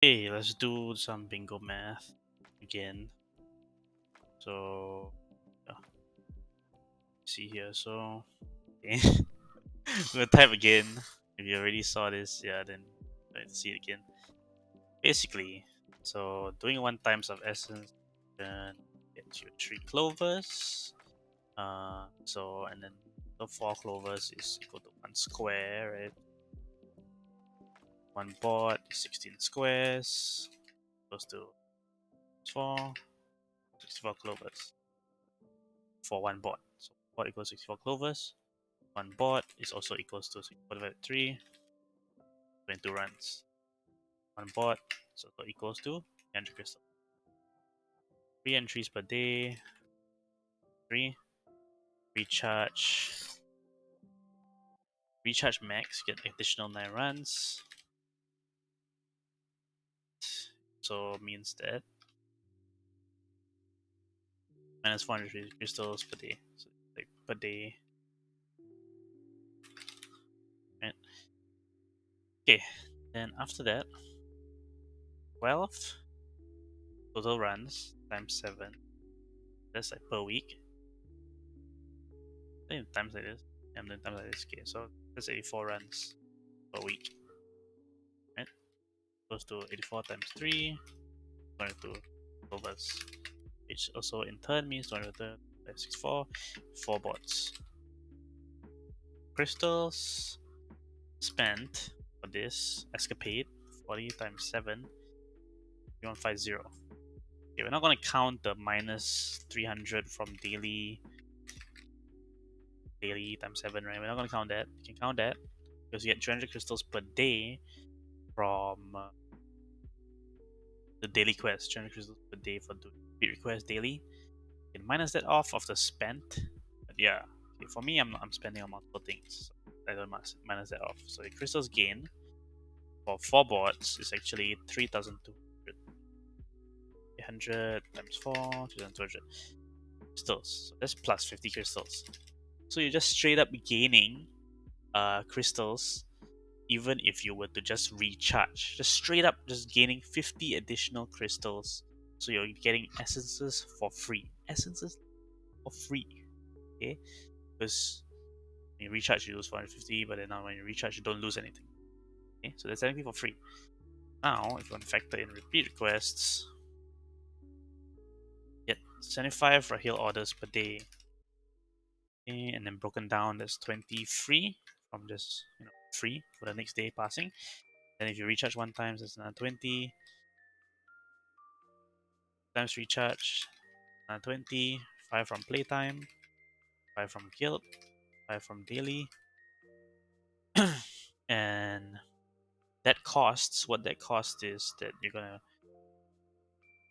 Hey, let's do some bingo math again. So, yeah, see here. So, okay. We'll type again. If you already saw this, yeah, then let's see it again. Basically, so doing 1 times of essence, then get you 3 clovers. So and then the 4 clovers is equal to 1 square, right? 1 board is 16 squares, goes to 4, 64 clovers for 1 board. So board equals 64 clovers. 1 board is also equals to 64 divided by 3, 22 runs. 1 board is also equals to 300 crystals. 3 entries per day. 3. Recharge. Recharge max, get additional 9 runs. So means that minus 400 crystals per day. So like per day. Right? Okay. Then after that, 12 total runs times 7. That's like per week. I think times like this. And then times like this. Okay, so that's 84 runs per week. Right? Goes to 84 times 3, 22 clovers. Which also in turn means 264, 4 bots. Crystals spent for this escapade, 40 times 7, 3150. Okay, we're not going to count the minus 300 from daily times 7, right? We're not going to count that. You can count that because you get 300 crystals per day from the daily quest. 300 crystals per day for the request daily. You can minus that off of the spent. But yeah, okay, for me, I'm spending on multiple things. So I don't minus that off. So the crystals gain for 4 boards is actually 3,200. 800 times 4, 2,200 crystals. So that's plus 50 crystals. So you're just straight up gaining crystals even if you were to just recharge. Just straight up just gaining 50 additional crystals. So you're getting essences for free. Essences for free. Okay? Because when you recharge you lose 450, but then now when you recharge you don't lose anything. Okay? So that's technically for free. Now, if you want to factor in repeat requests, get 75 for heal orders per day. Okay, and then broken down, there's 20 free from just free for the next day passing. Then if you recharge 1 time, there's another 20 times recharge, another 20, 5 from playtime, 5 from guild, 5 from daily, and that costs. What that cost is that you're gonna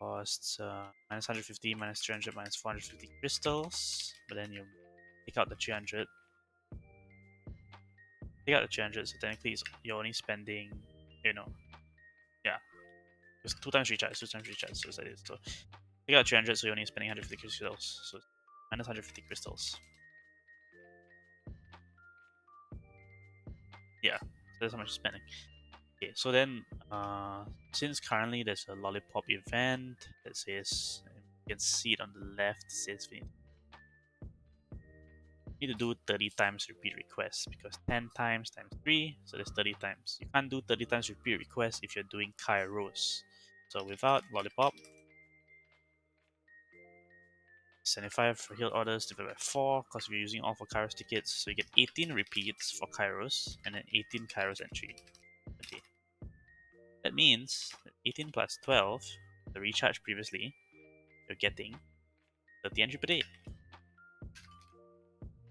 cost minus 150, minus 300, minus 450 crystals, but then you take out the 300. Take out the 300, so technically you're only spending, yeah, it's 2 times recharge, so it's like this. So take out 300, so you're only spending 150 crystals, so minus 150 crystals. Yeah, so that's how much you're spending. Okay, so then since currently there's a lollipop event that says, you can see it on the left, it says we need to do 30 times repeat requests because 10 times times 3, so there's 30 times. You can't do 30 times repeat requests if you're doing Kairos. So without lollipop, 75 for healed orders divided by 4 because we're using all for Kairos tickets, so you get 18 repeats for Kairos and then 18 Kairos entry. Okay. That means that 18 plus 12, the recharge previously, you're getting 30 entry per day.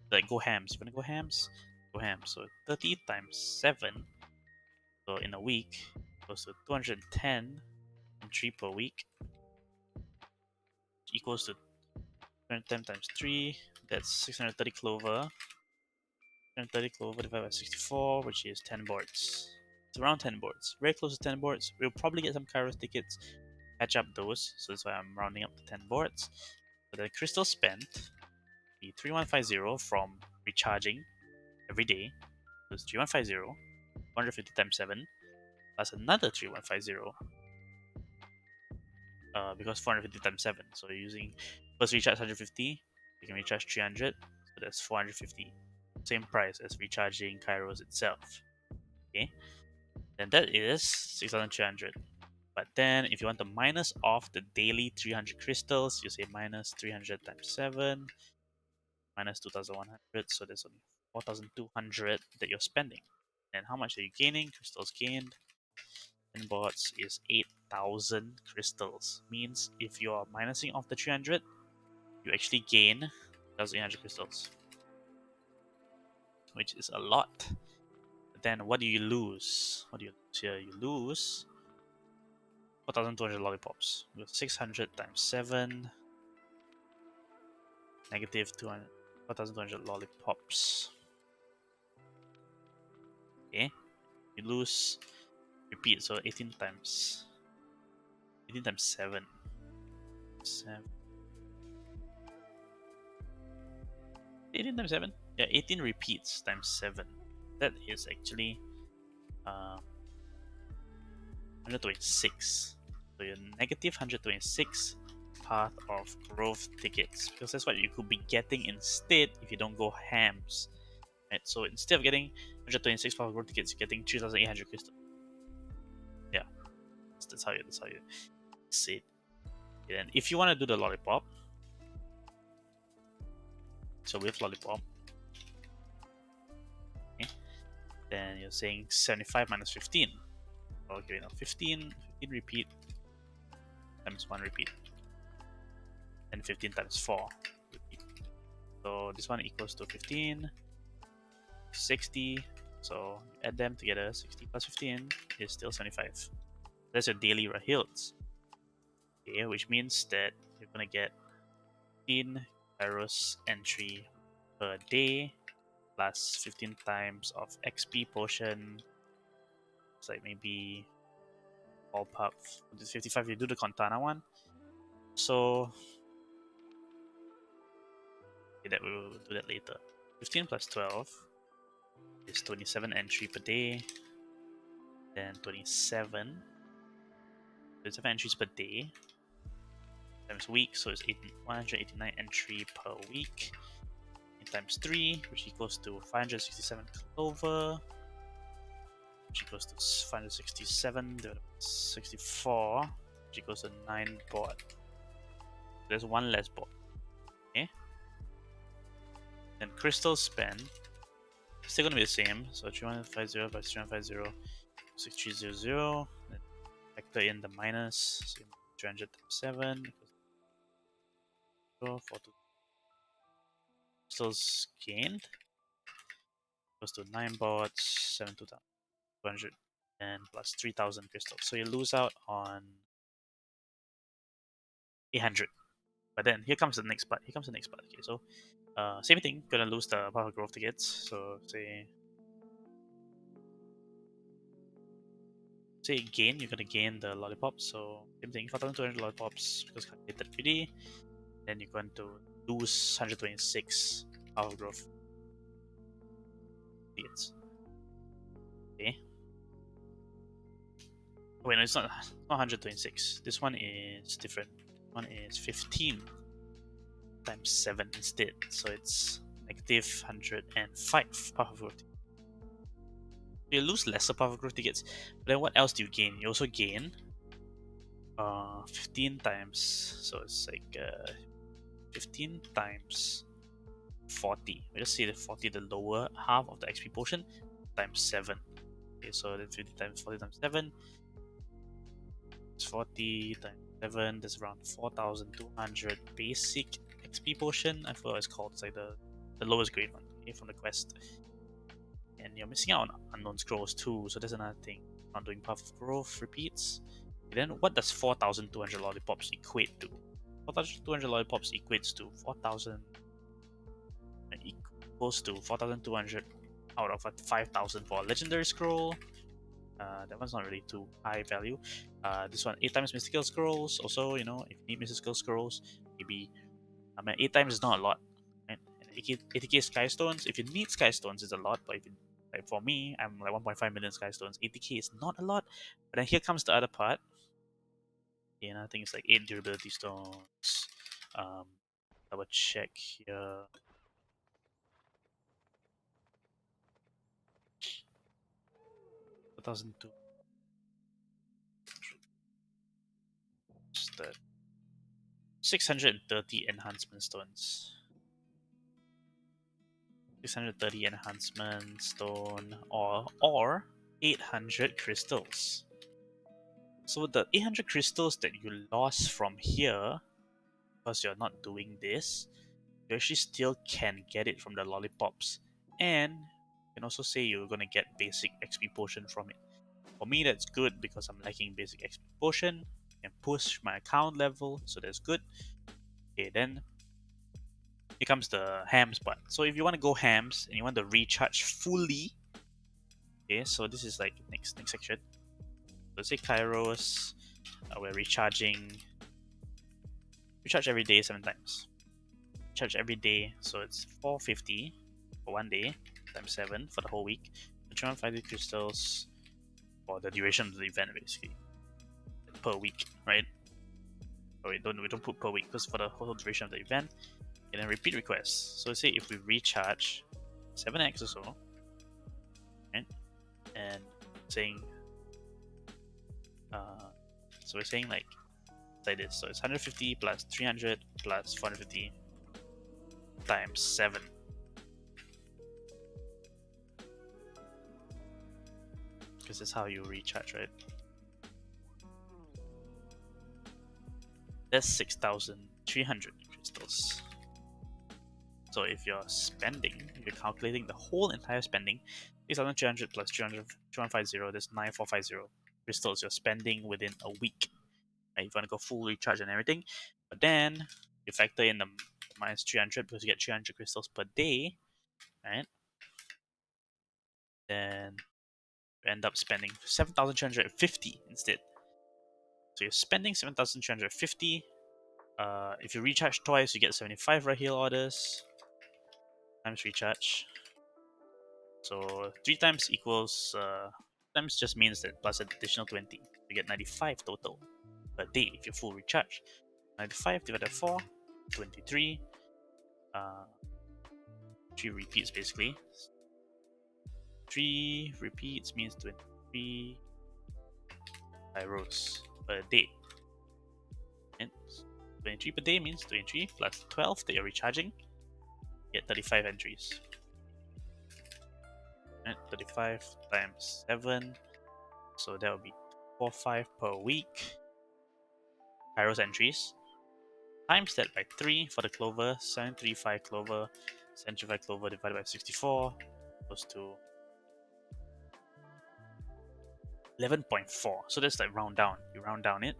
Like go hams. You wanna go hams? Go hams. So 30 times 7. So in a week goes to 210 entry per week. Which equals to 210 times 3. That's 630 clover. 630 clover divided by 64, which is 10 boards. It's around 10 boards. Very close to 10 boards. We'll probably get some Kairos tickets. Catch up those. So that's why I'm rounding up to 10 boards. So the crystal spent be 3150 from recharging every day. So it's 3150, 150 times 7, plus another 3150 because 450 times 7. So you're using first recharge 150, you can recharge 300, so that's 450. Same price as recharging Cairos itself. Okay, then that is 6,300. But then if you want to minus off the daily 300 crystals, you say minus 300 times 7, minus 2,100, so there's only 4,200 that you're spending. And how much are you gaining? Crystals gained in bots is 8,000 crystals. Means if you're minusing off the 300, you actually gain 1,800 crystals, which is a lot. But then what do you lose? What do you lose here? You lose 4,200 lollipops. With 600 times 7, negative 200, 4,200 lollipops. Okay, you lose repeat, so 18 times 7. 18 times 7? Yeah, 18 repeats times 7. That is actually 126. So you're negative 126 path of growth tickets, because that's what you could be getting instead if you don't go hams. Right? So instead of getting 126 path of growth tickets, you're getting 3,800 crystals. Yeah, that's how you see it. And then if you want to do the lollipop, so with lollipop, okay, then you're saying 75 minus 15. Okay, now 15 repeat times 1 repeat, and 15 times 4 repeat. So this one equals to 15, 60. So you add them together, 60 plus 15 is still 75. That's your daily hills. Okay, which means that you're gonna get 15 Cairos entry per day plus 15 times of XP potion. It's like maybe ballpark 55. You do the Contana one. So okay, that we will do that later. 15 plus 12 is 27 entry per day. Then 27 entries per day times week, so it's 189 entry per week. Times 3, which equals to 567 clover, which equals to 567 divided by 64, which equals to 9 board. There's one less board. Okay. Then crystal spend still gonna be the same. So 3150 plus 3150, 6300. Then factor in the minus. So 300 times 7. 4, 2. Crystals gained goes to 9 boards, 7,200, and plus 3,000 crystals. So you lose out on 800. But then here comes the next part. Okay, so same thing. Gonna lose the power growth tickets. So say gain. You're gonna gain the lollipops. So same thing. 4,200 lollipops because calculated 3D. Then you're going to lose 126 power growth tickets. Okay. Wait, no, it's not 126. This one is different. This one is 15 times 7 instead. So it's negative 105 power growth. You lose lesser power growth tickets. But then what else do you gain? You also gain 15 times. So it's like 15 times 40. We just say the 40, the lower half of the XP potion, times 7. Okay, so then 50 times 40 times 7. It's 40 times 7. That's around 4,200 basic XP potion. I forgot what it's called. It's like the lowest grade one, okay, from the quest. And you're missing out on unknown scrolls too, so that's another thing. Not doing path of growth repeats. Okay, then what does 4,200 lollipops equate to? 4,200 lollipops equates to 4,000. Equals to 4,200 out of a 5,000 for a legendary scroll. That one's not really too high value. This one 8 times mystical scrolls. Also, you know, if you need mystical scrolls, maybe 8 times is not a lot. Right? 80k sky stones. If you need sky stones, it's a lot. But if you, like for me, I'm like 1.5 million sky stones. 80k is not a lot. But then here comes the other part. Okay, and I think it's like 8 durability stones. Double check here. 2002. 630 enhancement stones. 630 enhancement stone or 800 crystals. So the 800 crystals that you lost from here, because you're not doing this, you actually still can get it from the lollipops. And you can also say you're gonna get basic XP potion from it. For me, that's good because I'm lacking basic XP potion and push my account level, so that's good. Okay, then here comes the hams part. So if you want to go hams and you want to recharge fully, okay, so this is like next section. So let's say Kairos, we're recharge every day 7 times. Charge every day, so it's 450 for 1 day times 7 for the whole week. 250 crystals for the duration of the event, basically per week, right? Oh, we don't put per week because for the whole duration of the event. And then repeat requests. So say if we recharge 7x or so, right? And saying, so we're saying like this. So it's 150 plus 300 plus 450 times 7. Because that's how you recharge, right? That's 6,300 crystals. So if you're calculating the whole entire spending, 6,300 plus 2150, that's 9,450 crystals you're spending within a week. Right? If you want to go full recharge and everything, but then you factor in the minus 300 because you get 300 crystals per day, right? Then you end up spending 7,350 instead. So you're spending 7,350. If you recharge twice, you get 75 right heal orders times recharge. So 3 times equals times just means that plus an additional 20. You get 95 total per day if you're full recharge. 95 divided by 4, 23. 3 repeats basically. 3 repeats means 23 Cairos per day. And 23 per day means 23 plus 12 that you're recharging. You get 35 entries. And 35 times 7. So that would be 45 per week. Cairos entries. Times that by 3 for the clover. 735 clover. 735 clover divided by 64 goes to 11.4. So that's like round down. You round down it.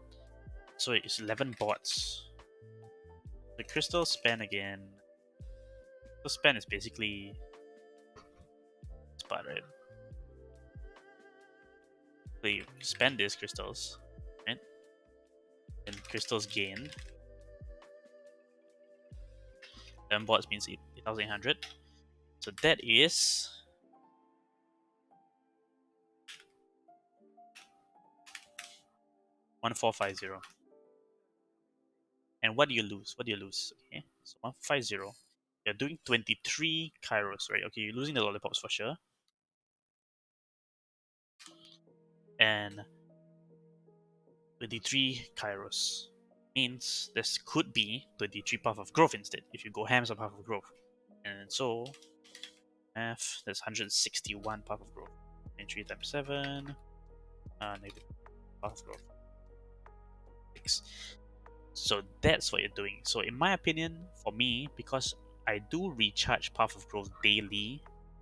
So it's 11 bots. The crystal span again. The span is basically this part, right? So you spend these crystals, right? And crystals gain. 11 bots means 8,800. So that is 1450. And what do you lose? What do you lose? Okay, so 150. You're doing 23 Kairos, right? Okay, you're losing the lollipops for sure. And 23 Kairos means this could be 23 Path of Growth instead if you go hams on Path of Growth. And so, math, that's 161 Path of Growth. 23 times 7, negative Path of Growth. 6. So that's what you're doing. So in my opinion, for me, because I do recharge Path of Growth daily,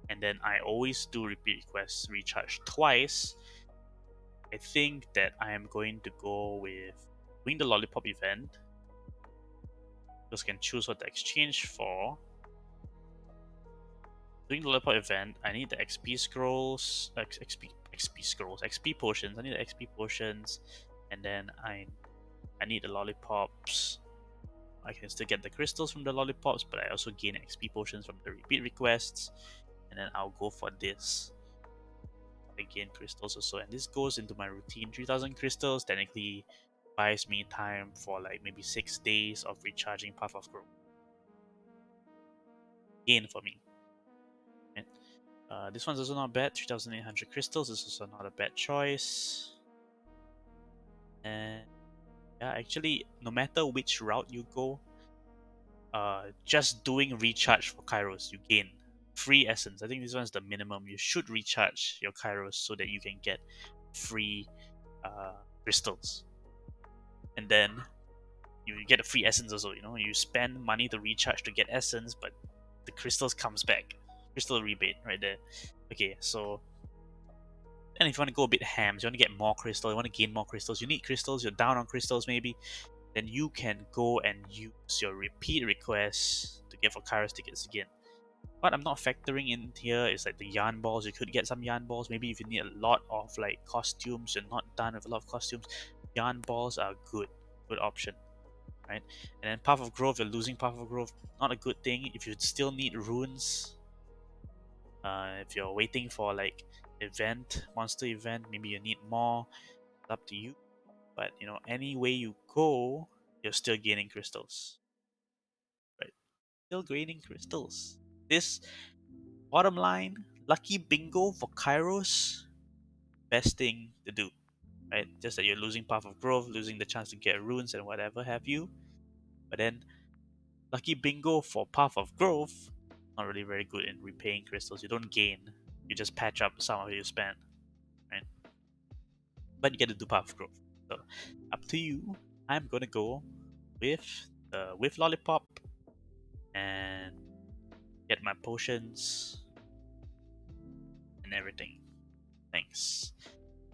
and then I always do repeat requests recharge twice, I think that I am going to go with doing the Lollipop event. Because I can choose what to exchange for. Doing the Lollipop event, I need the XP scrolls, XP potions. I need the XP potions, and then I need the lollipops. I can still get the crystals from the lollipops, but I also gain XP potions from the repeat requests, and then I'll go for this. I gain crystals also, and this goes into my routine. 3,000 crystals, technically buys me time for like maybe 6 days of recharging Path of Growth. Gain for me. Right? This one's also not bad. 3,800 crystals is also not a bad choice. And yeah, actually, no matter which route you go, just doing recharge for Kairos, you gain free essence. I think this one's the minimum. You should recharge your Kairos so that you can get free crystals. And then you get a free essence also. You spend money to recharge to get essence, but the crystals comes back. Crystal rebate right there. Okay, so and if you want to go a bit hams, you want to get more crystals, you want to gain more crystals, you need crystals, you're down on crystals maybe, then you can go and use your repeat requests to get for Kairos tickets again. What I'm not factoring in here is like the yarn balls. You could get some yarn balls. Maybe if you need a lot of like costumes, you're not done with a lot of costumes, yarn balls are good option, right? And then Path of Growth, you're losing Path of Growth, not a good thing. If you still need runes, if you're waiting for like monster event, maybe you need more. It's up to you. But any way you go, you're still gaining crystals, right? Still gaining crystals. This bottom line, lucky bingo for Kairos, best thing to do, right? Just that you're losing Path of Growth, losing the chance to get runes and whatever have you. But then lucky bingo for Path of Growth, not really very good in repaying crystals. You don't gain, you just patch up some of your spend, right? But you get to do Path of Growth. So up to you. I'm gonna go with Lollipop and get my potions and everything. Thanks.